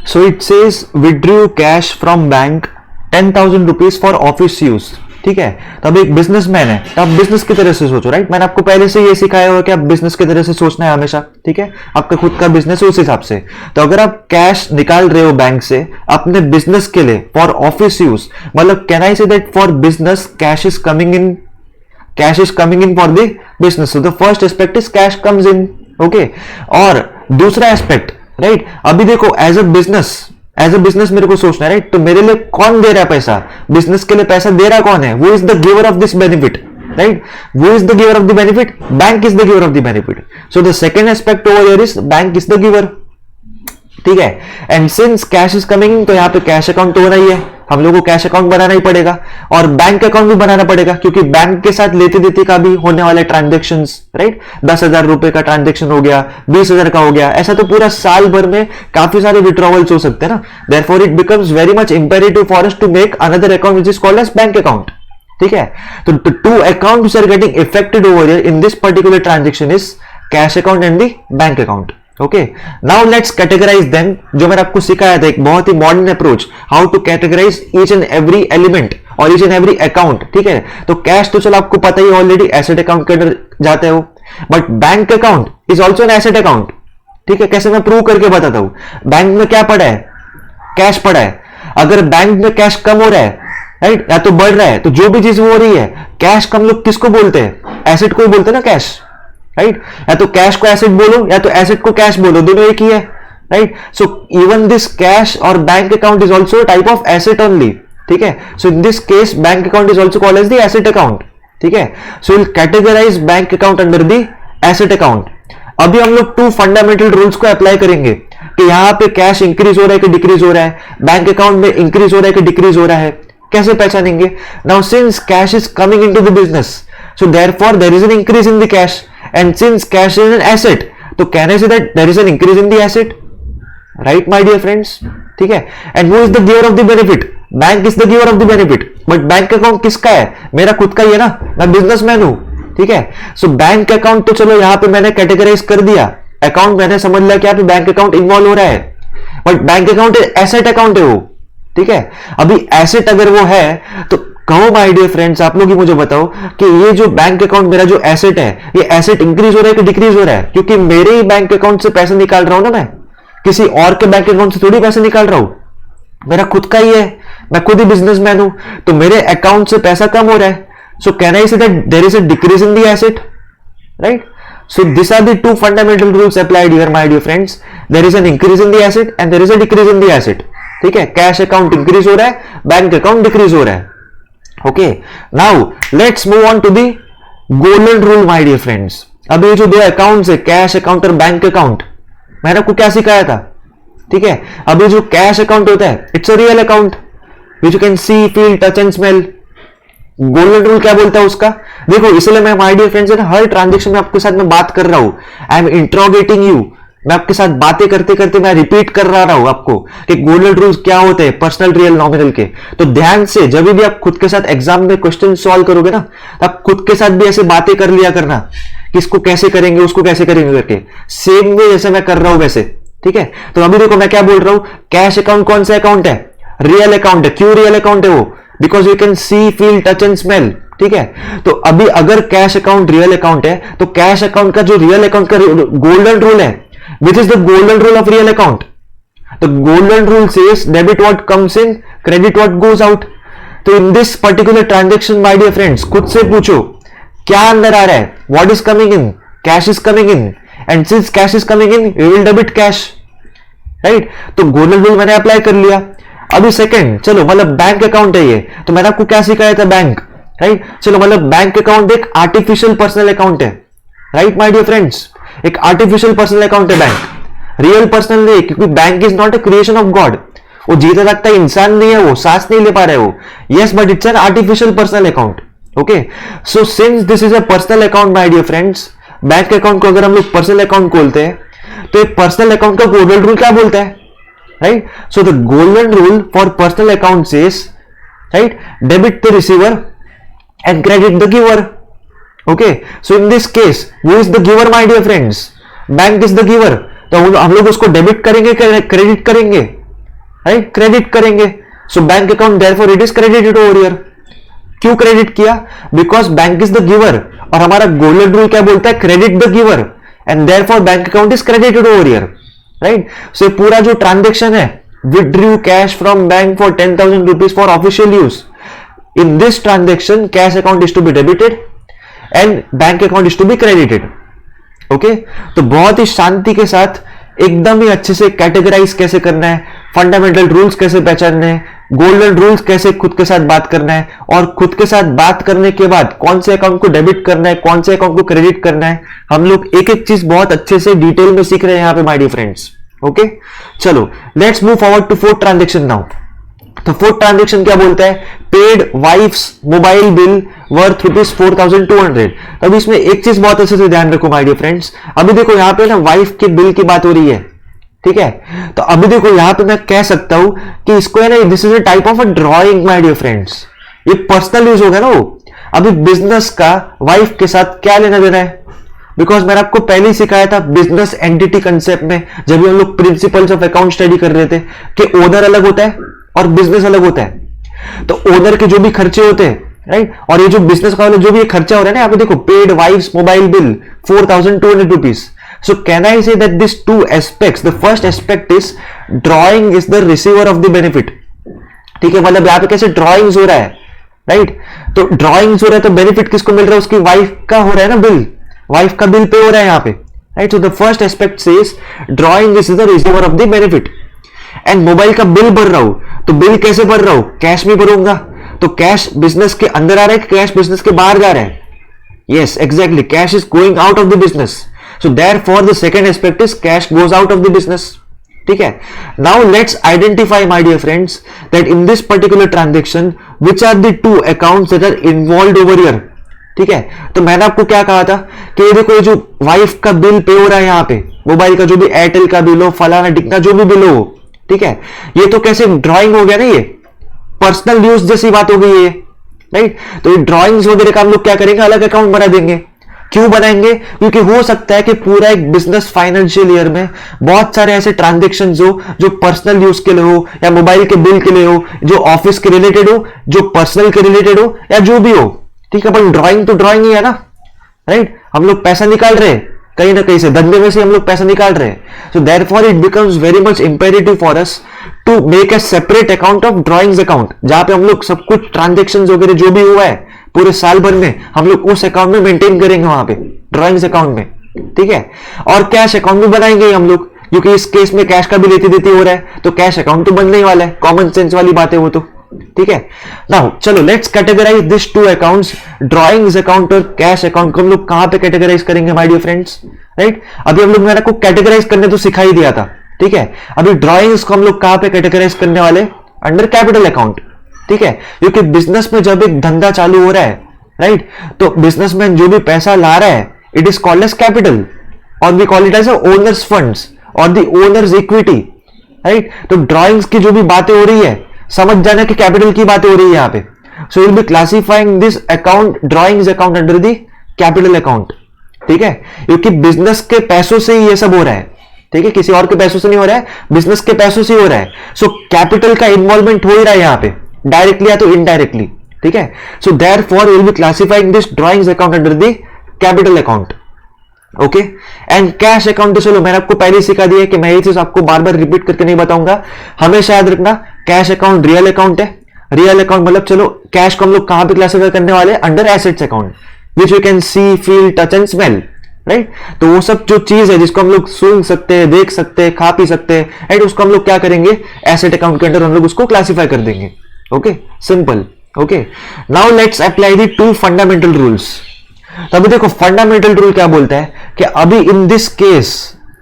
So it says withdrew cash from bank 10,000 rupees for office use. ठीक है, तो अब एक बिजनेसमैन है तो आप बिजनेस की तरह से सोचो, राइट। मैंने आपको पहले से ये सिखाया हुआ कि आप बिजनेस की तरह से सोचना है हमेशा। ठीक है, आपका खुद का बिजनेस है उस हिसाब से। तो अगर आप कैश निकाल रहे हो बैंक से अपने बिजनेस के लिए फॉर ऑफिस यूज, मतलब can I say that for business cash is coming in, cash is coming in for the business. So the first aspect is cash comes in. Okay, और दूसरा aspect, right, अभी देखो as a business मेरे को सोचना है, right. तो मेरे लिए कौन दे रहा है पैसा, बिजनेस के लिए पैसा दे रहा कौन है, वो is the giver of this benefit, right. वो is the giver of the benefit, bank is the giver of the benefit. So the second aspect over here is bank is the giver. ठीक है, and since cash is coming in, तो यहां पे cash account तो होना ही है, हम लोगों को कैश अकाउंट बनाना ही पड़ेगा और बैंक अकाउंट भी बनाना पड़ेगा, क्योंकि बैंक के साथ लेते देते का भी होने वाले ट्रांजेक्शंस, राइट। 10,000 रुपए का ट्रांजेक्शन हो गया, 20,000 का हो गया, ऐसा तो पूरा साल भर में काफी सारे विड्रॉवल्स हो सकते हैं ना। Therefore it becomes very much imperative for us to make another account which is called as bank account. ठीक है, तो two accounts are getting affected over here in this particular transaction is cash account and the bank account. Okay, now let's categorise them, जो मैंने आपको सिखाया था एक बहुत ही modern approach, how to categorise each and every element और each and every account. ठीक है, तो कैश तो चलो आपको पता ही ऑलरेडी एसेट अकाउंट के अंदर जाते हो, but bank account is also an asset account. ठीक है, कैसे मैं प्रूव करके बताता हूं। बैंक में क्या पड़ा है, कैश पड़ा है। अगर बैंक में कैश कम हो रहा है, राइट, या तो बढ़ रहा है, तो जो भी चीज हो रही है, कैश कम लोग किसको बोलते हैं, एसेट को ही बोलते हैं ना, कैश, राइट। या तो कैश को एसेट बोलो या तो एसेट को कैश बोलो, दोनों एक ही है, right. So even this cash और bank account is also type of asset only. ठीक है, so in this case bank account is also called as the asset account. ठीक है, so will categorise bank account under the asset account. अभी हम लोग 2 fundamental rules को apply करेंगे कि यहां पे कैश इंक्रीज हो रहा है कि डिक्रीज हो रहा है, बैंक अकाउंट में इंक्रीज हो रहा है कि डिक्रीज हो रहा है, कैसे पहचानेंगे। Now since cash is coming into the business, so therefore there is an increase in the cash, and since cash is an asset, तो can I say that there is an increase in the asset, right my dear friends। ठीक है, and who is the giver of the benefit, bank is the giver of the benefit, but bank account किसका है, मेरा खुद का ही है ना, मैं बिजनेसमैन हूं। ठीक है, सो बैंक अकाउंट तो चलो यहां पे मैंने कैटेगराइज कर दिया, अकाउंट मैंने समझ लिया कि यहाँ पे बैंक अकाउंट इन्वॉल्व हो रहा है, but bank account asset account है वो। ठीक है, अभी एसेट अगर वो है तो कहो माय डियर फ्रेंड्स, आप लोग ही मुझे बताओ कि ये जो बैंक अकाउंट मेरा जो एसेट है, ये एसेट इंक्रीज हो रहा है कि डिक्रीज हो रहा है, क्योंकि मेरे ही बैंक अकाउंट से पैसे निकाल रहा हूं ना, मैं किसी और के बैंक अकाउंट से थोड़ी पैसे निकाल रहा हूं, मेरा खुद का ही है, मैं खुद ही बिजनेसमैन हूं, तो मेरे अकाउंट से पैसा कम हो रहा है। सो can I say that there is a decrease in the asset, right. So this are the 2 fundamental rules applied here my dear friends, there is an increase in the asset and there is a decrease in the asset. ठीक है, cash account increase हो रहा है, bank account decrease हो रहा है। Okay, now let's move on to the golden rule my dear friends। अब ये जो 2 अकाउंट्स है, कैश अकाउंट और बैंक अकाउंट, मैंने आपको क्या सिखाया था। ठीक है, अब ये जो कैश अकाउंट होता है, it's a real account which you can see, feel, touch and smell। Golden rule क्या बोलता है उसका, देखो इसलिए मैं माय डियर फ्रेंड्स हर ट्रांजेक्शन में आपके साथ मैं बात कर रहा हूं, आई एम इंट्रोगेटिंग यू, मैं आपके साथ बातें करते करते मैं रिपीट कर रहा हूं आपको कि गोल्डन रूल्स क्या होते हैं पर्सनल, रियल, नॉमिनल के। तो ध्यान से जब भी आप खुद के साथ एग्जाम में क्वेश्चन सॉल्व करोगे ना, तो आप खुद के साथ भी ऐसे बातें कर लिया करना कि इसको कैसे करेंगे उसको कैसे करेंगे करके, सेम वे जैसे मैं कर रहा हूं वैसे। ठीक है, तो अभी देखो मैं क्या बोल रहा हूं, कैश अकाउंट कौन सा अकाउंट है, रियल अकाउंट है। क्यों रियल अकाउंट है वो, because you can see, feel, touch and smell. ठीक है, तो अभी अगर कैश अकाउंट रियल अकाउंट है, तो कैश अकाउंट का जो रियल अकाउंट का गोल्डन रूल है, which is the golden rule of real account, the golden rule says debit what comes in, credit what goes out। तो in this particular transaction my dear friends खुद से पूछो क्या अंदर आ रहा है, what is coming in, cash is coming in, and since cash is coming in we will debit cash, right। तो golden rule मैंने अप्लाई कर लिया। अभी सेकंड, चलो मतलब बैंक अकाउंट है ये, तो मैंने आपको क्या सिखाया था, बैंक, राइट। चलो मतलब बैंक अकाउंट एक आर्टिफिशियल पर्सनल अकाउंट है, राइट माय डियर फ्रेंड्स, एक आर्टिफिशियल पर्सनल अकाउंट है बैंक, रियल पर्सनल नहीं, क्योंकि bank is not a creation of God, वो जीता रखता इंसान नहीं है, वो सांस नहीं ले पा रहे हो, yes, but it's an artificial personal account. Okay, so since this is a personal account my dear friends, bank account को अगर हम लोग पर्सनल अकाउंट खोलते हैं, तो एक पर्सनल अकाउंट का गोल्डन रूल क्या बोलता है, right. So the golden rule for personal account says, right, debit the receiver and credit the giver। okay, so in this case who is the giver my dear friends, bank is the giver। तो हम लोग उसको debit करेंगे credit करेंगे, right, credit करेंगे। So bank account therefore it is credited over here. क्यों credit किया? Because bank is the giver, और हमारा गोल्डन रूल क्या बोलता है? Credit the giver, and therefore bank account is credited over here, right. So पूरा जो ट्रांजेक्शन है, withdrew cash from bank for 10,000 rupees for official use, in this transaction cash account is to be debited and bank account is to be credited. Okay, तो बहुत ही शांति के साथ एकदम ही अच्छे से कैटेगराइज कैसे करना है, फंडामेंटल रूल्स कैसे पहचानने हैं, गोल्डन रूल्स कैसे खुद के साथ बात करना है, और खुद के साथ बात करने के बाद कौन से अकाउंट को डेबिट करना है, कौन से अकाउंट को क्रेडिट करना है, हम लोग एक एक चीज बहुत अच्छे से डिटेल में सीख रहे हैं यहाँ पे माय डियर फ्रेंड्स। ओके, चलो let's move forward to fourth transaction now. तो फोर्थ ट्रांजेक्शन क्या बोलता है? Paid wife's mobile bill worth ₹4,200। अब इसमें एक चीज बहुत अच्छे से ध्यान रखो माय डियर फ्रेंड्स। अभी देखो यहाँ पे ना वाइफ के बिल की बात हो रही है, ठीक है। तो अभी देखो यहाँ पे मैं कह सकता हूं कि इसको है ना, this is a type of a drawing my dear friends. ये पर्सनल यूज होगा ना वो। अभी बिजनेस का वाइफ के साथ क्या लेना देना है? बिकॉज मैंने आपको पहले ही सिखाया था बिजनेस एंटिटी कंसेप्ट में, जब भी हम लोग प्रिंसिपल्स ऑफ अकाउंट स्टडी कर रहे थे, कि ओनर अलग होता है और बिजनेस अलग होता है। तो ओनर के जो भी खर्चे होते हैं, राइट, और ये जो बिजनेस का जो भी खर्चा हो रहा है ना, यहाँ पे देखो paid wife's mobile bill 4,200 rupees. So can I say that these two aspects, the first aspect is drawing is the receiver of the benefit, ठीक है। मतलब यहाँ पे कैसे ड्रॉइंग्स हो रहा है, राइट, तो ड्रॉइंग्स हो रहा है तो बेनिफिट किसको मिल रहा है? उसकी वाइफ का हो रहा है ना बिल, वाइफ का बिल पे हो रहा है यहाँ पे, right. So the first aspect says drawing is the receiver of the benefit. And mobile का बिल भर रहा हूं, तो बिल कैसे भर रहा हूं? कैश में भरूंगा। तो कैश बिजनेस के अंदर आ रहा है, कैश बिजनेस के बाहर जा रहा है? Yes, exactly, cash is going out of the business. So therefore the second aspect is cash goes out of the business, ठीक है। Now let's identify my dear friends that in this particular transaction which are the two accounts that are involved over here, ठीक है। तो मैंने आपको क्या कहा था कि ये देखो, ये जो वाइफ का बिल पे हो रहा है यहाँ पे, मोबाइल का जो भी एयरटेल का बिल हो, फलाना टिकना जो भी बिल हो, ठीक है, ये तो कैसे ड्रॉइंग हो गया ना, ये पर्सनल यूज जैसी बात हो गई है, राइट। तो ये ड्रॉइंग्स वगैरह का हम लोग क्या करेंगे? अलग अकाउंट बना देंगे। क्यों बनाएंगे? क्योंकि हो सकता है कि पूरा एक बिजनेस फाइनेंशियल ईयर में बहुत सारे ऐसे ट्रांजेक्शंस हो जो पर्सनल यूज के लिए हो, या मोबाइल के बिल के लिए हो, जो ऑफिस के रिलेटेड हो, जो पर्सनल के रिलेटेड हो, या जो भी हो, ठीक है। पर ड्रॉइंग तो ड्रॉइंग ही है ना, राइट। हम लोग पैसा निकाल रहे हैं कहीं ना कहीं से, धंधे में से हम लोग पैसा निकाल रहे हैं। So therefore it becomes very much imperative for us to make a separate account of drawings account, जहां पे हम लोग सब कुछ ट्रांजेक्शंस वगैरह जो भी हुआ है पूरे साल भर में, हम लोग उस अकाउंट में मेंटेन करेंगे वहां पे, ड्रॉइंग्स अकाउंट में, ठीक है। और कैश अकाउंट भी बनाएंगे हम लोग, क्योंकि इस केस में कैश का भी लेती देती हो रहा है, तो कैश अकाउंट तो बनने ही वाला है। कॉमन सेंस वाली बात है वो तो, ठीक है। नाउ चलो let's categorize this two accounts, drawings account और कैश अकाउंट को हम लोग कहां पे कैटेगराइज करेंगे माय डियर फ्रेंड्स, राइट। अभी हम लोग मैंने आपको कैटेगराइज करने तो सिखा ही दिया था, ठीक है। अभी ड्रॉइंग्स को हम लोग कहां पे कैटेगराइज करने वाले? अंडर कैपिटल अकाउंट, ठीक है। क्योंकि बिजनेस में जब एक धंधा चालू हो रहा है, राइट, तो बिजनेसमैन जो भी पैसा ला रहा है, it is called as capital, और we call it as owners funds और द ओनर्स इक्विटी, राइट। तो ड्रॉइंग्स की जो भी बातें हो रही है, समझ जाना कि कैपिटल की बातें हो रही है यहाँ पे। So will be classifying this account, drawings account, under the capital account, ठीक है। क्योंकि बिजनेस के पैसों से ही ये सब हो रहा है, ठीक है, किसी और के पैसों से नहीं हो रहा है, बिजनेस के पैसों से ही हो रहा है। सो कैपिटल का इन्वॉल्वमेंट हो ही रहा है यहाँ पे, डायरेक्टली या तो इनडायरेक्टली, ठीक है। So therefore we will be classifying this drawings account under the capital account, okay. And cash account तो चलो मैंने आपको पहले ही सिखा दिया है कि मैं ये चीज आपको बार बार रिपीट करके नहीं बताऊंगा, हमेशा याद रखना। कैश अकाउंट रियल अकाउंट है, रियल अकाउंट मतलब चलो कैश को हम लोग कहां पे क्लासिफाई करने वाले? Under assets account, which you can see, feel, touch and smell, right. तो वो सब जो चीज है जिसको हम लोग सूंघ सकते हैं, देख सकते हैं, खा पी सकते हैं, राइट, उसको हम लोग क्या करेंगे? एसेट अकाउंट के अंदर हम लोग उसको क्लासिफाई कर देंगे, okay, simple, okay. Now let's apply the two fundamental rules. तो अभी देखो फंडामेंटल रूल क्या बोलता है कि अभी इन दिस केस,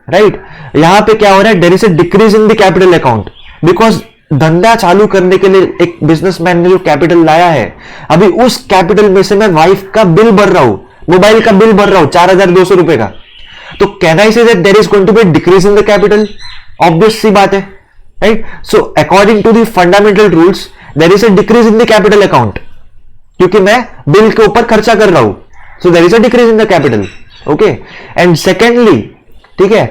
राइट, यहां पे क्या हो रहा है? There is a decrease in the capital account, because धंधा चालू करने के लिए एक बिजनेसमैन ने जो कैपिटल लाया है, अभी उस कैपिटल में से मैं वाइफ का बिल भर रहा हूं, मोबाइल का बिल भर रहा हूं 4,200 रुपए का। तो can I say that there is going to be decrease in the capital? Obvious सी बात है, right. So according to the fundamental rules there is a decrease in the capital account, क्योंकि मैं बिल के ऊपर खर्चा कर रहा हूं, so there is a decrease in the capital, okay. And secondly, ठीक है,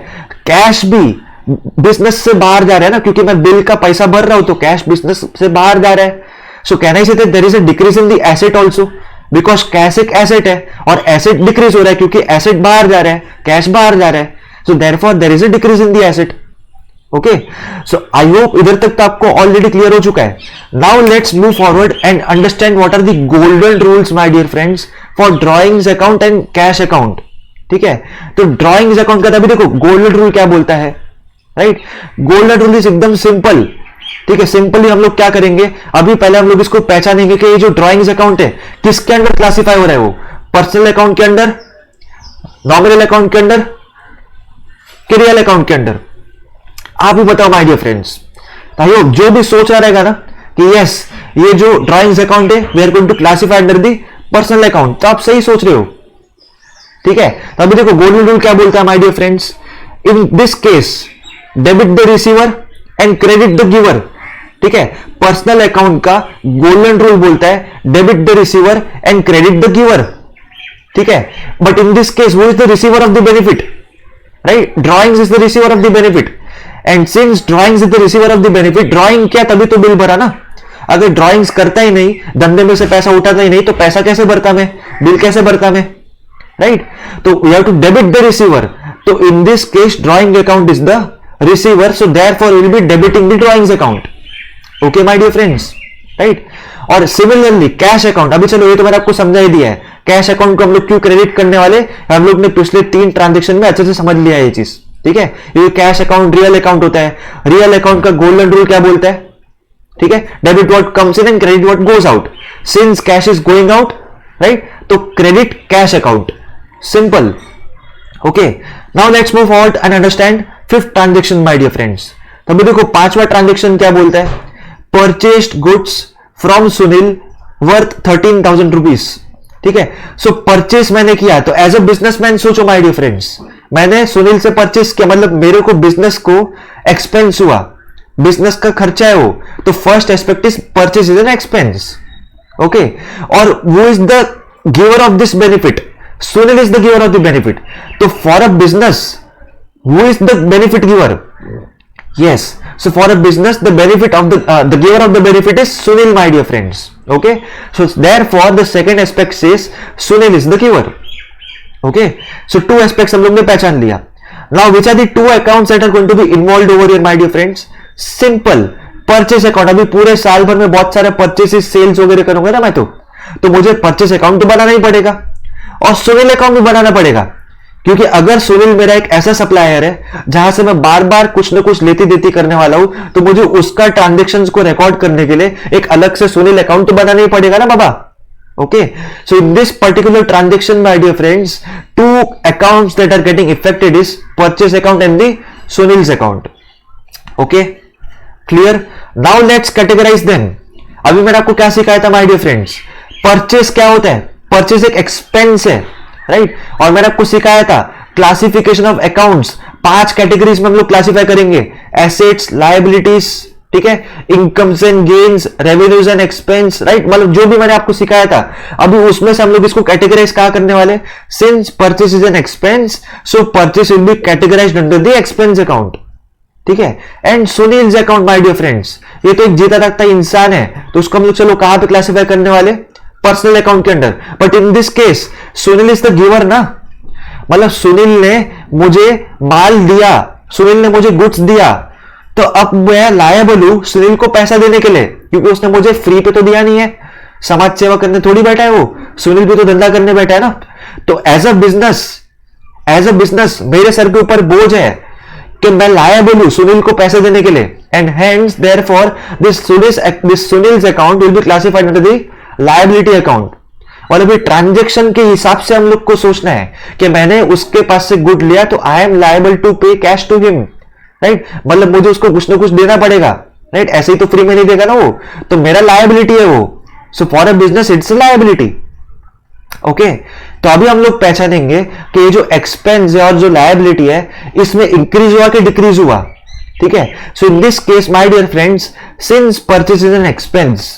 कैश भी बिजनेस से बाहर जा रहा है ना, क्योंकि मैं बिल का पैसा भर रहा हूं तो कैश बिजनेस से बाहर जा रहा है. सो can I say that there is a decrease in the asset also, because cash एक एसेट है और एसेट डिक्रीज हो रहा है क्योंकि एसेट बाहर जा रहा है, कैश बाहर जा रहा है. So therefore there is a decrease in the asset. Okay, so I hope इधर तक तो आपको ऑलरेडी क्लियर हो चुका है. Now let's move forward and understand what are the golden rules my dear friends for drawings account and cash account. ठीक है, तो ड्रॉइंग्स अकाउंट का अभी देखो गोल्डन रूल क्या बोलता है, राइट. गोल्डन रूल इज एकदम सिंपल. ठीक है, सिंपली हम लोग क्या करेंगे, अभी पहले हम लोग इसको पहचानेंगे कि ये जो ड्रॉइंग्स अकाउंट है किसके अंदर क्लासिफाई हो रहा है, वो पर्सनल अकाउंट के अंदर, नॉमिनल अकाउंट के अंदर, कि रियल अकाउंट के अंदर. आप भी बताओ माय डियर फ्रेंड्स. भाइयों जो भी सोच रहा रहेगा ना कि यस ये जो ड्रॉइंग्स अकाउंट है we are going to classify under the personal account, तो आप सही सोच रहे हो. ठीक है, तो अभी देखो गोल्डन रूल क्या बोलता है my dear friends. In this case debit the receiver and credit the giver. ठीक है, पर्सनल अकाउंट का गोल्डन रूल बोलता है debit the receiver and credit the giver. ठीक है, बट इन दिस केस वो is the receiver of the benefit, right. Drawings is the receiver of the benefit and since drawings is the receiver of the benefit, drawing क्या तभी तो bill भरा ना. अगर drawings करता ही नहीं, धंधे में से पैसा उठाता ही नहीं, तो पैसा कैसे भरता मैं, बिल कैसे भरता मैं, राइट. तो we have to debit the receiver. तो in this case drawing account is the receiver, so therefore we will be debiting the drawings account. Okay my dear friends, right. और सिमिलरली कैश अकाउंट, अभी चलो ये तो मैंने आपको समझा ही दिया है. कैश अकाउंट को हम लोग क्यों क्रेडिट करने वाले, हम लोग ने पिछले 3 ट्रांजेक्शन में अच्छे से समझ लिया है ये चीज. ठीक है, ये कैश अकाउंट रियल अकाउंट होता है. रियल अकाउंट का गोल्डन रूल क्या बोलता है, ठीक है, debit what comes in and credit what goes out. Since cash is going out, right, तो credit cash account, simple. Okay, now let's move forward and understand fifth transaction my dear friends. तभी देखो पांचवा transaction क्या बोलता है, purchased goods from Sunil worth 13,000 rupees. ठीक है, so purchase मैंने किया, तो एज अ बिजनेसमैन सोचो माय डियर फ्रेंड्स, मैंने सुनील से परचेस किया, मतलब मेरे को बिजनेस को एक्सपेंस हुआ, बिजनेस का खर्चा है वो. तो first aspect is purchase is an expense. Okay, और वो is the giver of this benefit, Sunil is the giver of the benefit. तो for a business who is the benefit giver, yes, so for a business the benefit of the giver of the benefit is Sunil my dear friends. Okay, so therefore the second aspect says Sunil is the giver. Okay, so two aspects हम लोग ने पहचान लिया. Now which are the two accounts that are going to be involved over here my dear friends? Simple, purchase account. अभी पूरे साल भर में बहुत सारे परचेसेस सेल्स वगैरह करूंगा ना मैं, तो मुझे परचेस अकाउंट तो बनाना ही पड़ेगा और सुनील अकाउंट भी बनाना पड़ेगा. क्योंकि अगर सुनील मेरा एक ऐसा सप्लायर है जहां से मैं बार बार कुछ ना कुछ लेती देती करने वाला हूं, तो मुझे उसका ट्रांजेक्शन्स को रिकॉर्ड करने के लिए एक अलग से सुनील अकाउंट तो बनाना ही पड़ेगा ना बाबा. Okay, so in this particular transaction my dear friends, two accounts that are getting affected is purchase account and the Sunil's account. Okay, clear. Now let's categorise them. अभी मैंने आपको क्या सिखाया था माय डियर फ्रेंड्स, परचेस क्या होता है, purchase एक एक्सपेंस है, राइट. और मैंने आपको सिखाया था क्लासिफिकेशन ऑफ अकाउंट्स, 5 कैटेगरीज में हम लोग क्लासिफाई करेंगे, एसेट्स, लायबिलिटीज, ठीक है, incomes and gains, revenues and expense, right. मतलब जो भी मैंने आपको सिखाया था, अभी उसमें से हम लोग इसको कैटेगराइज कहा करने वाले. Since purchase is an expense, so purchase will be categorized under the expense account. ठीक है, and Sunil's account my dear friends, ये तो एक जीता जागता इंसान है, तो उसको हम लोग चलो कहां पे क्लासिफाई करने वाले, पर्सनल अकाउंट के under. But in this case Sunil is the giver ना, मतलब सुनील ने मुझे माल दिया, सुनील ने मुझे गुड्स दिया, तो अब मैं लायबल हूं सुनील को पैसा देने के लिए, क्योंकि उसने मुझे फ्री पे तो दिया नहीं है, समाज सेवा करने थोड़ी बैठा है वो, सुनील भी तो धंधा करने बैठा है ना. तो एज अ बिजनेस मेरे सर के ऊपर बोझ है कि मैं लायबल हूं सुनील को पैसे देने के लिए, and hence therefore this Sunil's account will be classified under the liability account. और अभी ट्रांजेक्शन के हिसाब से हम लोग को सोचना है कि मैंने उसके पास से गुड लिया तो आई एम लायबल टू पे कैश टू हिम, राइट. मतलब मुझे उसको कुछ ना कुछ देना पड़ेगा, राइट. ऐसे ही तो फ्री में नहीं देगा ना वो, तो मेरा लायबिलिटी है वो. सो for a business it's liability. Okay, तो अभी हम लोग पहचानेंगे कि ये जो एक्सपेंस है और जो लायबिलिटी है इसमें इंक्रीज हुआ कि डिक्रीज हुआ. ठीक है, so in this case my dear friends, since purchase is an expense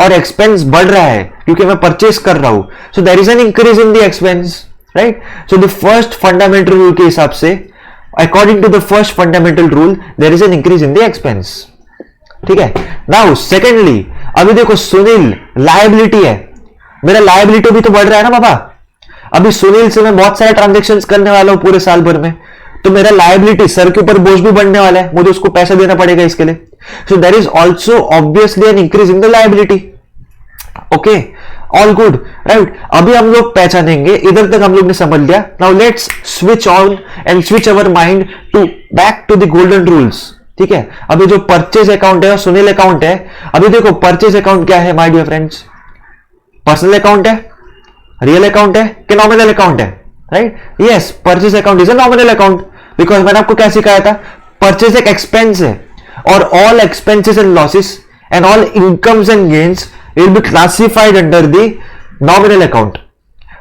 और एक्सपेंस बढ़ रहा है क्योंकि मैं परचेस कर रहा हूं, so there is an increase in the expense, right. So the first fundamental rule के हिसाब से according to the first fundamental rule there is an increase in the expense, ठीक है। नाउ सेकेंडली, अभी देखो सुनील लायबिलिटी है, मेरा लायबिलिटी भी तो बढ़ रहा है ना बाबा। अभी सुनील से मैं बहुत सारे ट्रांजेक्शन्स करने वाला हूं पूरे साल भर में, तो मेरा लायबिलिटी सर के ऊपर बोझ भी बढ़ने वाला है, मुझे उसको पैसा देना पड़ेगा इसके लिए। So there is also obviously an increase in the liability. Okay, all good, right. अभी हम लोग पहचानेंगे, इधर तक हम लोग ने समझ लिया। Now let's switch on and switch our mind to back to the golden rules, ठीक है। अभी जो परचेज अकाउंट है और सुनील अकाउंट है, अभी देखो परचेज अकाउंट क्या है my dear friends, personal account है, रियल अकाउंट है कि नॉमिनल अकाउंट है, right. Yes, purchase account is a nominal account, because मैंने आपको क्या सिखाया था, परचेज एक एक्सपेंस है और all expenses and losses and all incomes and gains will be classified under the nominal account.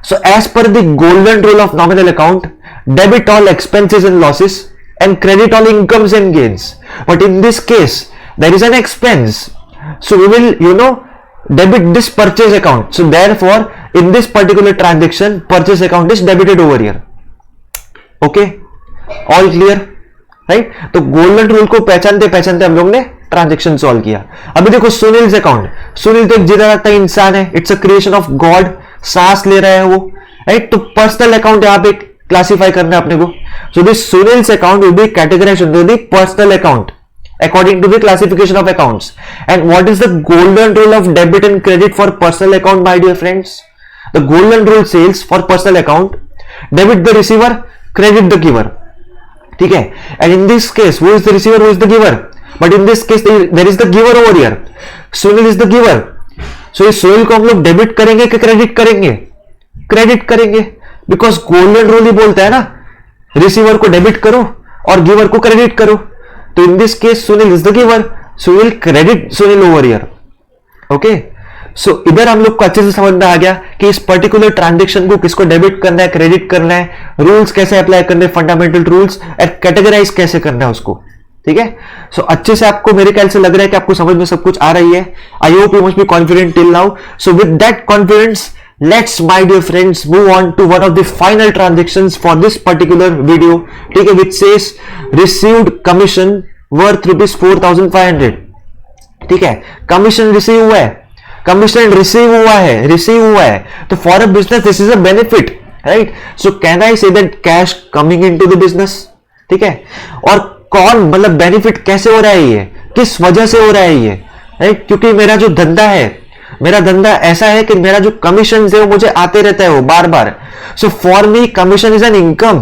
So as per the golden rule of nominal account, debit all expenses and losses and credit all incomes and gains, but in this case there is an expense, so we will debit this purchase account. So therefore in this particular transaction purchase account is debited over here. Okay, all clear, right? तो golden rule को पहचानते पहचानते हम लोग ने transaction solve किया। अभी देखो सुनील अकाउंट, सुनील तो एक जीता जागता इंसान है, it's a creation of God, सांस ले रहा है वो, राइट। तो पर्सनल अकाउंट यहां पे क्लासिफाई करना है अपने को। So this Sunil's account will be categorized into the personal account according to the classification of accounts. And what is the golden rule of debit and credit for personal account, my dear friends? The golden rule says for personal account, debit the receiver, credit the giver, ठीक है। And in this case who is the receiver, who is the giver? But in this case there is the giver over here. Sunil is the giver. So इस सुनील को हम लोग debit करेंगे कि credit करेंगे? Credit करेंगे, बिकॉज गोल्डन रूल ही बोलता है ना, रिसीवर को डेबिट करो और गिवर को क्रेडिट करो। तो in this case Sunil is the giver, so will credit Sunil over here. Okay, so इधर हम लोग को अच्छे से समझ में आ गया कि इस पर्टिकुलर ट्रांजेक्शन को किसको डेबिट करना है, क्रेडिट करना है, रूल्स कैसे अप्लाई करने, फंडामेंटल रूल्स, एंड कैटेगराइज कैसे करना है उसको, ठीक है। सो अच्छे से आपको मेरे ख्याल से लग रहा है कि आपको समझ में सब कुछ आ रही है। आई hope you must be confident till now. So with that confidence, let's my dear friends move on to one of the final transactions for this particular video, ठीक है, which says received commission worth rupees 4,500, ठीक है। Commission receive हुआ है, commission receive हुआ है, तो for a business this is a benefit, right. So can I say that cash coming into the business, ठीक है। और कौन, मतलब बेनिफिट कैसे हो रहा है, ये किस वजह से हो रहा है ये, राइट। क्योंकि मेरा जो धंधा है, मेरा धंधा ऐसा है कि मेरा जो कमीशन है वो मुझे आते रहता है वो बार बार। So for me commission is an income,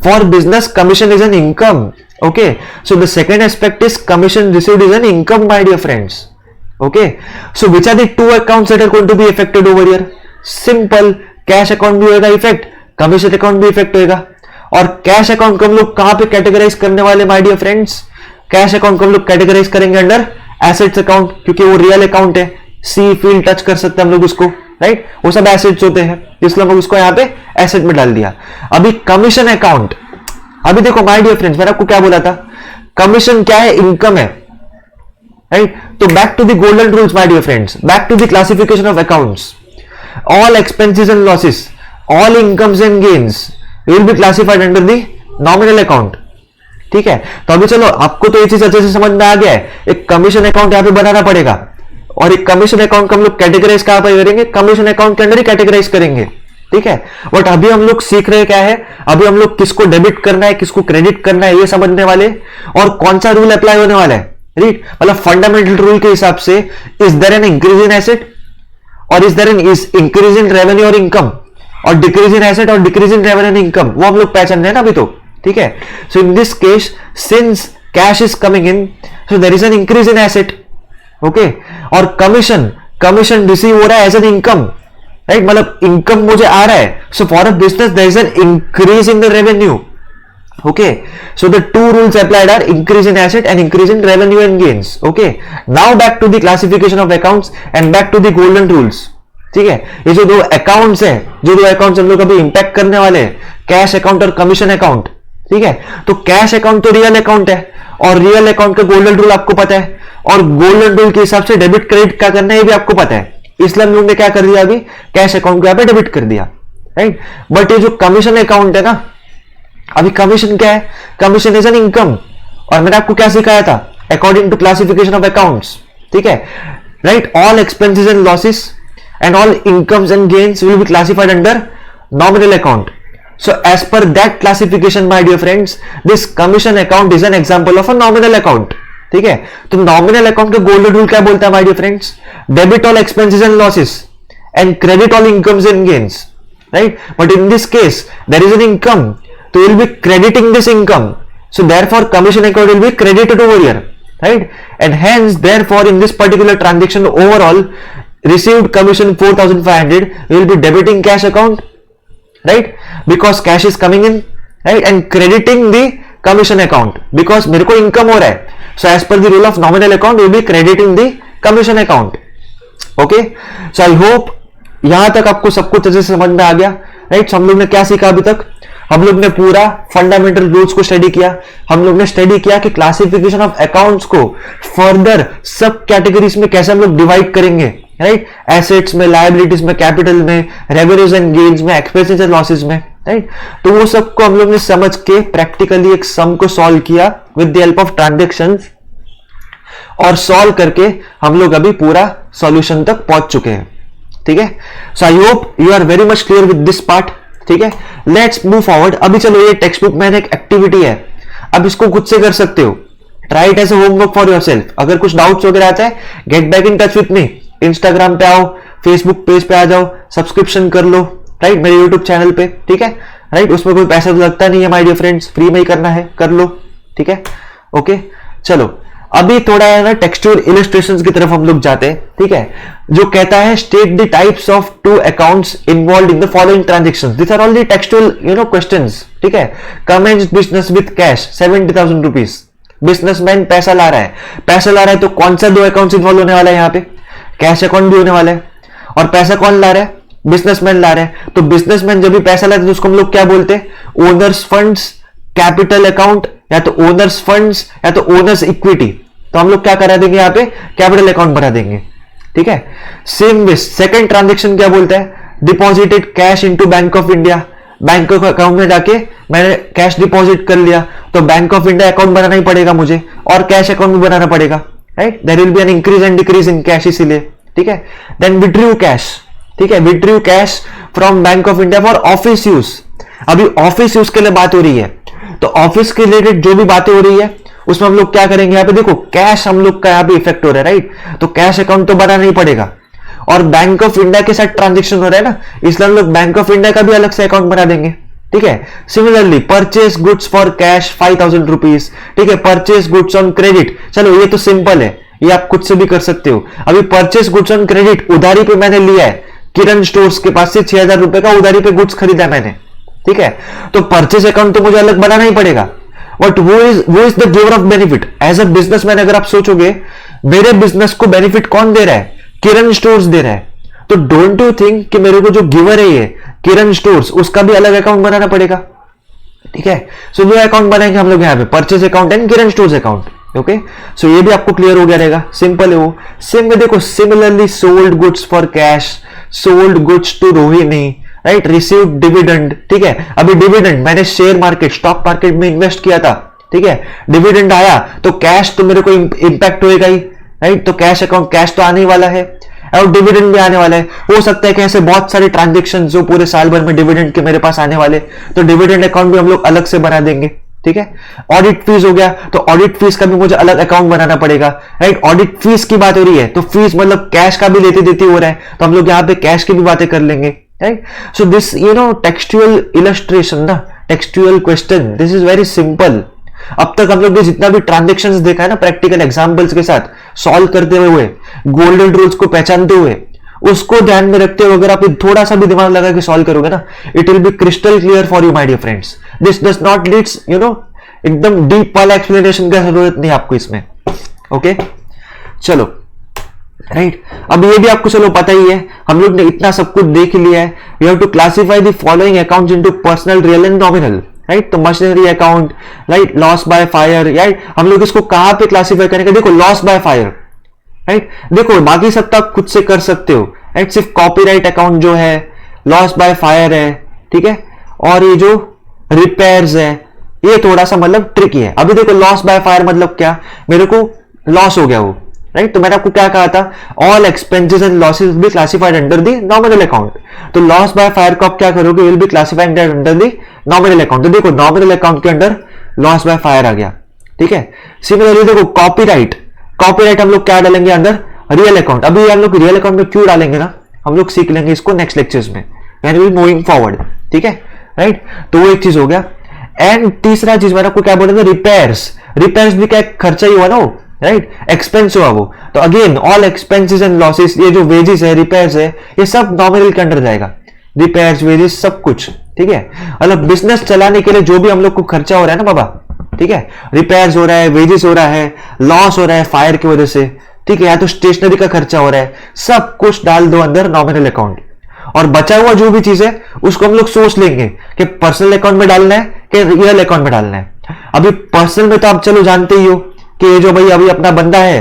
for business commission is an income. Okay, so the second aspect is commission received is an income, my dear friends. Okay, so which are the two accounts that are going to be affected over here? Simple, cash account भी होगा effect, commission account भी effect होगा। और cash account को हम लोग कहां पे कैटेगराइज करने वाले my dear friends? Cash account को हम लोग कैटेगराइज करेंगे अंडर एसेट्स अकाउंट, क्योंकि वो रियल अकाउंट है, सी फील टच कर सकते हैं हम लोग उसको, राइट। वो सब एसेट्स होते हैं, इसलिए हम उसको यहाँ पे एसेट में डाल दिया। अभी कमीशन अकाउंट, अभी देखो माय डियर फ्रेंड्स, मैंने आपको क्या बोला था, कमीशन क्या है, इनकम है, राइट। तो back to the golden rules my dear friends, back to the classification of accounts, all expenses and losses, all incomes and gains will be classified under the nominal account, ठीक है। तो अभी चलो, आपको तो ये चीज अच्छे से समझ में आ गया है, एक कमीशन अकाउंट यहाँ पे बनाना पड़ेगा, और एक कमीशन अकाउंट को हम लोग कैटेगराइज कहां पर करेंगे? कमीशन अकाउंट के अंदर ही कैटेगराइज करेंगे, ठीक है। बट अभी हम लोग सीख रहे क्या है, अभी हम लोग किसको डेबिट करना है, किसको क्रेडिट करना है, ये समझने वाले, और कौन सा रूल अप्लाई होने वाला है, राइट। मतलब फंडामेंटल रूल के हिसाब से, is there an increase in asset और is there an increase in revenue और इनकम, और डिक्रीज इन एसेट और decrease in revenue and income, वो हम लोग पहचान रहे हैं ना अभी तो, ठीक है। So in this case, since cash is coming in, so there is an increase in asset, okay. और कमीशन रिसीव हो रहा है एज एन इनकम, राइट, मतलब इनकम मुझे आ रहा है। So for a business there is an increase in the revenue, okay. So the two rules applied are increase in asset and increase in revenue and gains, okay. Now back to the classification of accounts and back to the golden rules, ठीक है। ये जो दो accounts हैं, जो दो accounts हम लोग अभी इंपैक्ट करने वाले हैं, कैश अकाउंट और कमीशन अकाउंट, ठीक है। तो कैश अकाउंट तो रियल अकाउंट है, और रियल अकाउंट का गोल्डन रूल आपको पता है, और गोल्डन रूल के हिसाब से डेबिट क्रेडिट क्या करना है ये भी आपको पता है, इसलिए हम लोग ने क्या कर दिया, अभी कैश अकाउंट को यहाँ पे डेबिट कर दिया, राइट। बट ये जो कमीशन अकाउंट है ना, अभी कमीशन क्या है? कमीशन इज एन इनकम, और मैंने आपको क्या सिखाया था? According to classification of accounts, ठीक है, right? All expenses and losses and all incomes and gains will be classified under nominal account. So as per that classification, my dear friends, this commission account is an example of a nominal account. ठीक है, तो nominal account का golden rule क्या बोलता है my dear friends? Debit all expenses and losses and credit all incomes and gains, right? But in this case there is an income, so we will be crediting this income, so therefore commission account will be credited over here, right? And hence therefore in this particular transaction overall received commission 4,500, we will be debiting cash account, right? Because cash is coming in, right? And crediting the commission account because मेरे को income हो रहा है. So as per the rule of nominal account, we will be crediting the commission account. Okay? So I hope यहां तक आपको सब कुछ अच्छे से समझ में आ गया, right? So हम लोग ने क्या सीखा अभी तक? हम लोग ने पूरा फंडामेंटल रूल्स को स्टडी किया. हम लोग ने स्टडी किया कि क्लासिफिकेशन ऑफ अकाउंट्स को फर्दर सब कैटेगरीज में कैसे हम लोग डिवाइड करेंगे, राइट? एसेट्स में, लायबिलिटीज में, कैपिटल में, रेवेन्यूज एंड गेन्स में, एक्सपेंसेस एंड लॉसेस में, राइट? तो वो सबको हम लोग ने समझ के प्रैक्टिकली एक सम को सॉल्व किया with the help of transactions, और सॉल्व करके हम लोग अभी पूरा सॉल्यूशन तक पहुंच चुके हैं. ठीक है, so I hope you are very much clear with this part. ठीक है, लेट्स मूव फॉरवर्ड. अभी चलो, ये टेक्स्ट बुक में एक एक्टिविटी है, अब इसको खुद से कर सकते हो. Try it as a homework for yourself. अगर कुछ डाउट्स वगैरह आता है, get back in touch with me. Instagram पे आओ, फेसबुक पेज पे आ जाओ, सब्सक्रिप्शन कर लो, राइट, मेरे यूट्यूब चैनल पे. ठीक है, राइट, उसमें कोई पैसा तो लगता नहीं है माय डियर फ्रेंड्स, फ्री में ही करना है, कर लो. ठीक है, ओके. चलो अभी थोड़ा है ना टेक्सचुअल इलस्ट्रेशंस की तरफ हम लोग जाते हैं. ठीक है, जो कहता है state the types of two accounts involved in the following transactions. This are all the textual questions. ठीक है, commences business with cash 70,000 rupees. Businessman पैसा ला रहा है, पैसा ला रहा है तो कौन सा दो अकाउंट्स इन्वॉल्व होने वाला है यहाँ पे? कैश अकाउंट भी होने वाला है. और पैसा कौन ला रहा है? बिजनेसमैन ला रहा है. तो बिजनेसमैन जब भी पैसा लाते तो उसको हम लोग क्या बोलते हैं? ओनर्स फंड्स, कैपिटल अकाउंट, या तो ओनर्स फंड्स, या तो ओनर्स इक्विटी. तो हम लोग क्या करा देंगे यहाँ पे? कैपिटल अकाउंट बना देंगे. ठीक है, सेम वे सेकंड ट्रांजैक्शन क्या बोलता है? Deposited cash into Bank of India. Bank of account में जाके मैंने कैश डिपॉजिट कर लिया, तो बैंक ऑफ इंडिया अकाउंट बनाना ही पड़ेगा मुझे, और कैश अकाउंट भी बनाना पड़ेगा, right? There will be an increase and decrease in cash, इसीलिए. ठीक है, देन विड्रू कैश. ठीक है, withdrew cash from Bank of India for office use. अभी ऑफिस यूज के लिए बात हो रही है, तो ऑफिस के रिलेटेड जो भी बातें हो रही है उसमें हम लोग क्या करेंगे? यहाँ पे देखो, कैश हम लोग का यहाँ पे इफेक्ट हो रहा है, राइट? तो कैश अकाउंट तो बनाना ही पड़ेगा, और बैंक ऑफ इंडिया के साथ ट्रांजेक्शन हो रहा है ना, इसलिए हम लोग बैंक ऑफ इंडिया का भी अलग से अकाउंट बना देंगे. ठीक है, similarly purchase goods for cash 5,000 rupees. ठीक है, परचेस गुड्स ऑन क्रेडिट. चलो ये तो सिंपल है, ये आप खुद से भी कर सकते हो. अभी परचेस गुड्स ऑन क्रेडिट उधारी पे मैंने लिया है, किरण स्टोर्स के पास से 6,000 रुपए का उधारी पे गुड्स खरीदा मैंने. ठीक है, तो परचेस अकाउंट तो मुझे अलग बनाना ही पड़ेगा. बट वो is the giver of benefit. As a businessman अगर आप सोचोगे, मेरे बिजनेस को बेनिफिट कौन दे रहा है? किरण स्टोर्स दे रहा है. तो डोंट यू थिंक कि मेरे को जो गिवर है ये किरण स्टोर्स, उसका भी अलग अकाउंट बनाना पड़ेगा. ठीक है, सो जो अकाउंट बनाएंगे हम लोग यहाँ पे, purchase account and Kiran stores account. Okay, so ये भी आपको क्लियर हो गया रहेगा, सिंपल है वो. सेम में देखो, similarly sold goods for cash, sold goods to Rohini, right, received dividend. ठीक है, अभी डिविडेंड मैंने शेयर मार्केट, स्टॉक मार्केट में इन्वेस्ट किया था. ठीक है, डिविडेंड आया तो कैश तो मेरे को इंपैक्ट होएगा ही, राइट? तो कैश अकाउंट, कैश तो आने ही वाला है, और डिविडेंड भी आने वाला है. हो सकता है कि ऐसे बहुत सारे ट्रांजेक्शन जो पूरे साल भर में डिविडेंड के मेरे पास आने वाले, तो डिविडेंड अकाउंट भी हम लोग अलग से बना देंगे. ठीक है, ऑडिट फीस हो गया, तो ऑडिट फीस का भी मुझे अलग अकाउंट बनाना पड़ेगा, राइट? ऑडिट फीस की बात हो रही है, तो फीस मतलब कैश का भी लेती देती हो रहा है, तो हम लोग यहाँ पे कैश की भी बातें कर लेंगे, right? So this textual illustration ना, textual question, this is very simple. अब तक हम लोग ने जितना भी ट्रांजैक्शंस देखा है ना, प्रैक्टिकल एग्जांपल्स के साथ सॉल्व करते हुए, गोल्डन रूल्स को पहचानते हुए, उसको ध्यान में रखते हुए अगर आप थोड़ा सा भी दिमाग लगा के सॉल्व करोगे ना, it will be crystal clear for you my dear friends. This does not needs एकदम डीप वाला एक्सप्लेनेशन का जरूरत नहीं आपको इसमें. ओके, चलो, राइट, अब ये भी आपको चलो पता ही है, हम लोग ने इतना सब कुछ देख लिया है. We have to classify the following accounts into personal, real and nominal, right? तो machinery account, right, loss by fire, right? हम लोग इसको कहां पे क्लासिफाई करेंगे? देखो, लॉस बाय फायर, राइट? देखो, बाकी सब तो आप खुद से कर सकते हो, राइट? सिर्फ कॉपीराइट अकाउंट जो है लॉस बाय फायर है. ठीक है, और ये जो रिपेयर्स है, ये थोड़ा सा मतलब ट्रिकी है। अभी देखो लॉस बाय फायर मतलब क्या, मेरे को लॉस हो गया वो, राइट। तो मैंने आपको क्या कहा था, all expenses and losses B classified under the nominal account. तो लॉस बाय फायर को आप क्या करोगे, will be classified under the nominal account. तो देखो नॉमिनल अकाउंट के अंडर लॉस बाय फायर आ गया, ठीक है। सिमिलरली देखो कॉपीराइट, कॉपीराइट हम लोग क्या डालेंगे अंदर रियल अकाउंट। अभी हम लोग रियल अकाउंट में क्यों डालेंगे ना, हम लोग सीख लेंगे इसको नेक्स्ट लेक्चर्स में, यानी मूविंग फॉरवर्ड, ठीक है, राइट। तो वो एक चीज हो गया। एंड तीसरा चीज मैंने आपको क्या बोला था, रिपेयर्स। रिपेयर्स भी क्या खर्चा ही हुआ ना वो, राइट, एक्सपेंस हुआ वो। तो again all expenses and losses, ये जो वेजेस है, रिपेयर्स है, ये सब नॉमिनल के अंडर जाएगा, रिपेयर्स, वेजेस, सब कुछ, ठीक है। मतलब बिजनेस चलाने के लिए जो भी हम लोग को खर्चा हो रहा है ना बाबा, ठीक है, रिपेयर्स हो रहा है, वेजेस हो रहा है, लॉस हो रहा है फायर की वजह से, ठीक है, या तो स्टेशनरी का खर्चा हो रहा है, सब कुछ डाल दो अंदर नॉमिनल अकाउंट। और बचा हुआ जो भी चीज है उसको हम लोग सोच लेंगे कि पर्सनल अकाउंट में डालना है कि रियल अकाउंट में डालना है। अभी पर्सनल में तो आप चलो जानते ही हो कि ये जो भाई अभी अपना बंदा है,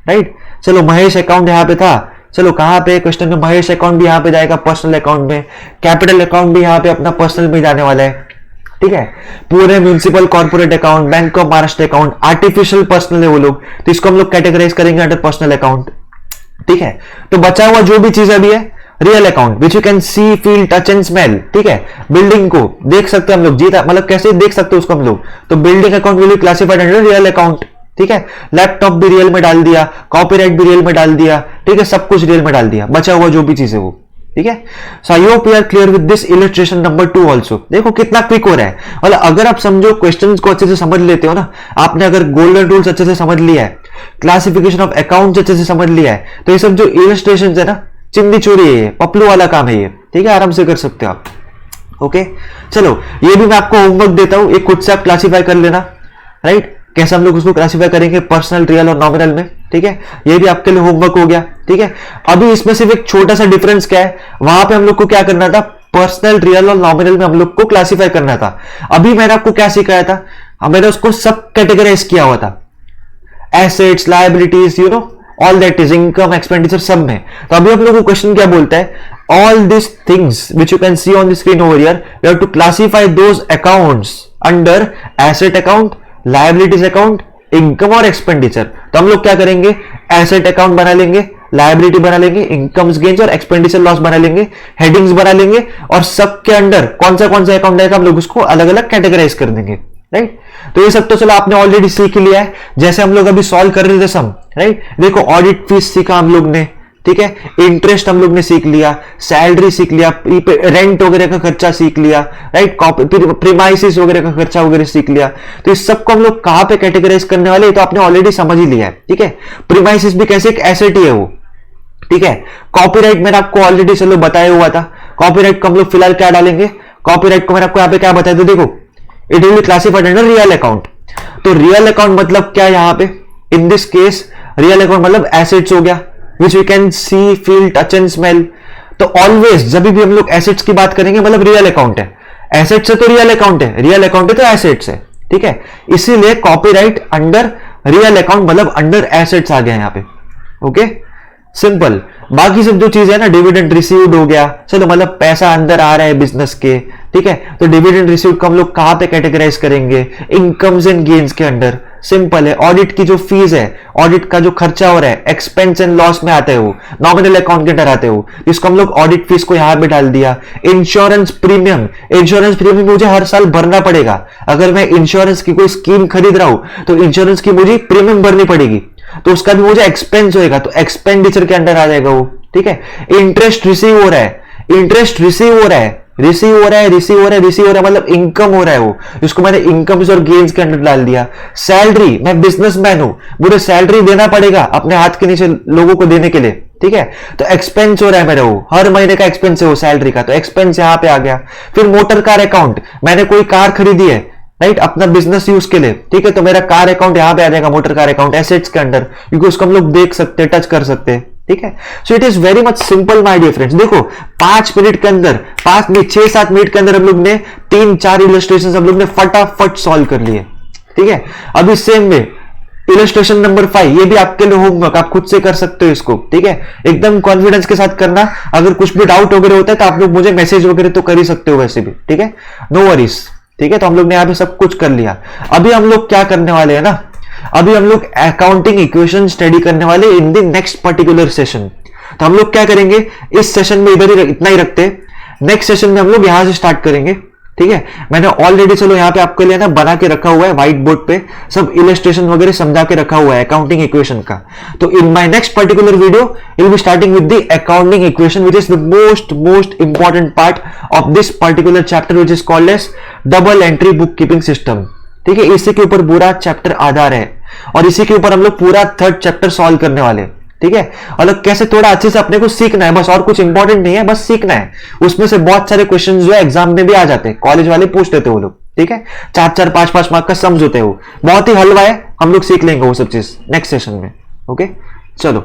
राइट, चलो महेश अकाउंट यहां पे था, चलो कहां पे क्वेश्चन में महेश अकाउंट भी यहां पे जाएगा पर्सनल अकाउंट में, कैपिटल अकाउंट भी यहां पे अपना पर्सनल में जाने वाला है, ठीक है। पूरे municipal corporate account, bank of Maharashtra account, artificial personal है वो लोग, तो इसको हम लोग कैटेगराइज करेंगे अंडर पर्सनल अकाउंट, ठीक है। तो बचा हुआ जो भी चीज अभी है real account, which you can see feel touch and smell, ठीक है। बिल्डिंग को देख सकते हैं हम लोग, जीता मतलब कैसे देख सकते हैं उसको हम लोग, तो building account will be classified under real account, ठीक है। लैपटॉप भी रियल में डाल दिया, कॉपीराइट भी रियल में डाल दिया, ठीक है, सब कुछ रियल में डाल दिया, बचा हुआ जो भी चीज है वो, ठीक है। So I hope you are clear with this illustration number 2 also. देखो कितना क्विक हो रहा है, मतलब अगर आप समझो क्वेश्चन को अच्छे से समझ लेते हो ना, आपने अगर गोल्डन रूल्स अच्छे से समझ लिया है, क्लासिफिकेशन ऑफ अकाउंट्स अच्छे से समझ लिया है, तो ये सब जो इलस्ट्रेशन है ना, चिंदी चोरी है, पपलू वाला काम है ये, ठीक है, आराम से कर सकते हो आप, ओके। चलो ये भी मैं आपको होमवर्क देता हूं, एक खुद से आप क्लासिफाई कर लेना, राइट, कैसे हम लोग उसको क्लासिफाई करेंगे पर्सनल, रियल और नॉमिनल में, ठीक है। ये भी आपके लिए होमवर्क हो गया, ठीक है। अभी इसमें सिर्फ एक छोटा सा डिफरेंस क्या है, वहां पे हम लोग को क्या करना था, पर्सनल, रियल और नॉमिनल में हम लोग को क्लासिफाई करना था। अभी मैंने आपको क्या सिखाया था, मैंने उसको सब कैटेगराइज किया हुआ था, assets, liabilities, you know, all that is income, expenditure, सब में। तो अभी हम लोग को क्वेश्चन क्या बोलता है, all this things which you can see on the screen over here, you have to classify those accounts under asset account, liabilities account, income और एक्सपेंडिचर। तो हम लोग क्या करेंगे, एसेट अकाउंट बना लेंगे, लायबिलिटी बना लेंगे, इनकम्स गेन्स और एक्सपेंडिचर लॉस बना लेंगे, हेडिंग्स बना लेंगे, और सबके अंडर कौन सा अकाउंट आएगा हम लोग उसको अलग अलग कैटेगराइज कर देंगे, राइट। तो ये सब तो चलो आपने ऑलरेडी सीख लिया है, जैसे हम लोग अभी सॉल्व कर रहे थे सम, राइट। देखो ऑडिट फीस सीखा हम लोग ने, ठीक है, इंटरेस्ट हम लोग ने सीख लिया, सैलरी सीख लिया, रेंट वगैरह का खर्चा सीख लिया, राइट, प्रीमाइसिस वगैरह का खर्चा वगैरह सीख लिया। तो इस सबको हम लोग कहां पे कैटेगराइज करने वाले, तो आपने ऑलरेडी समझ ही लिया है, ठीक है। प्रीमाइसिस भी कैसे, एक एसेट ही है वो, ठीक है। कॉपीराइट मैंने आपको ऑलरेडी चलो बताया हुआ था, कॉपीराइट को हम लोग फिलहाल क्या डालेंगे, कॉपीराइट को मैंने आपको यहां पे क्या बताया था, देखो it will be classified under real account. तो रियल अकाउंट मतलब क्या, यहां पे in this case real account मतलब एसेट्स हो गया, which we can see feel touch and smell. तो ऑलवेज जब भी हम लोग एसेट्स की बात करेंगे मतलब रियल अकाउंट है, एसेट्स है तो रियल अकाउंट है, रियल अकाउंट है तो एसेट्स है, ठीक है। इसीलिए कॉपीराइट अंडर रियल अकाउंट मतलब अंडर एसेट्स आ गया यहां पे, ओके, सिंपल। बाकी सब जो चीज है ना, डिविडेंड रिसीव्ड हो गया, चलो मतलब पैसा अंदर आ रहा है बिजनेस के, ठीक है। तो डिविडेंड रिसीव्ड को हम लोग कहां पे कैटेगराइज करेंगे, इनकम्स एंड गेन्स के अंडर, सिंपल है। ऑडिट की जो फीस है, ऑडिट का जो खर्चा हो रहा है, एक्सपेंस एंड लॉस में आते हो, नॉमिनल अकाउंट के अंदर आते हो, इसको हम लोग ऑडिट फीस को यहां पे डाल दिया। इंश्योरेंस प्रीमियम, इंश्योरेंस प्रीमियम मुझे हर साल भरना पड़ेगा, अगर मैं इंश्योरेंस की कोई स्कीम खरीद रहा हूं तो इंश्योरेंस की मुझे प्रीमियम भरनी पड़ेगी, तो उसका भी मुझे एक्सपेंस होएगा, तो एक्सपेंडिचर के अंडर आ जाएगा वो, ठीक है। इंटरेस्ट रिसीव हो रहा है, इंटरेस्ट रिसीव हो रहा है, रिसीव हो रहा है, रिसीव हो रहा है, रिसीव हो रहा है, मतलब इनकम हो रहा है वो, इसको मैंने इनकम्स और गेन्स के अंडर डाल दिया। सैलरी, मैं बिजनेसमैन हूं, मुझे सैलरी देना पड़ेगा अपने हाथ के नीचे लोगों को देने के लिए, ठीक है। तो एक्सपेंस हो रहा है मेरा वो, हर महीने का एक्सपेंस है वो सैलरी का, तो एक्सपेंस यहां पे आ गया। फिर मोटर कार अकाउंट, मैंने कोई कार खरीदी है, राइट, अपना बिजनेस यूज के लिए, ठीक है, तो मेरा कार अकाउंट यहां पे आ जाएगा, मोटर कार अकाउंट एसेट्स के अंडर, क्योंकि उसको हम लोग देख सकते हैं, टच कर सकते हैं, ठीक है। So it is very much simple my dear friends. देखो 5 मिनट के अंदर, 6-7 मिनट के अंदर हम लोग ने 3-4 इलस्ट्रेशन हम लोग ने फटाफट सॉल्व कर लिए, ठीक है। अभी सेम में इलस्ट्रेशन नंबर 5, ये भी आपके लिए होमवर्क, आप खुद से कर सकते हो इसको, ठीक है। एकदम कॉन्फिडेंस के साथ करना, अगर कुछ भी डाउट वगैरह होता है तो आप लोग मुझे मैसेज वगैरह तो कर ही सकते हो वैसे भी, ठीक है, नो वरीज, ठीक है, तो हम लोग ने यहाँ पे सब कुछ कर लिया। अभी हम लोग क्या करने वाले हैं ना, अभी हम लोग अकाउंटिंग इक्वेशन स्टडी करने वाले in the next particular session. तो हम लोग क्या करेंगे, इस सेशन में इधर ही इतना ही रखते हैं, नेक्स्ट सेशन में हम लोग यहां से स्टार्ट करेंगे। ठीक है, मैंने ऑलरेडी चलो यहाँ पे आपके लिए ना बना के रखा हुआ है व्हाइट बोर्ड पे, सब इलस्ट्रेशन वगैरह समझा के रखा हुआ है अकाउंटिंग इक्वेशन का। तो in my next particular video will be starting with the accounting equation which is the most important part of this particular chapter which is called as double entry book keeping system. ठीक है, इसी के ऊपर पूरा chapter आधार है और इसी के ऊपर हम लोग पूरा थर्ड चैप्टर सॉल्व करने वाले। ठीक है, और कैसे थोड़ा अच्छे से अपने को सीखना है, बस और कुछ इंपॉर्टेंट नहीं है, बस सीखना है। उसमें से बहुत सारे क्वेश्चन जो है एग्जाम में भी आ जाते हैं, कॉलेज वाले पूछ लेते हैं वो लोग। ठीक है, 4-4, 5-5 मार्क का सम्स होते हैं, वो बहुत ही हलवा है, हम लोग सीख लेंगे वो सब चीज नेक्स्ट सेशन में। ओके, चलो।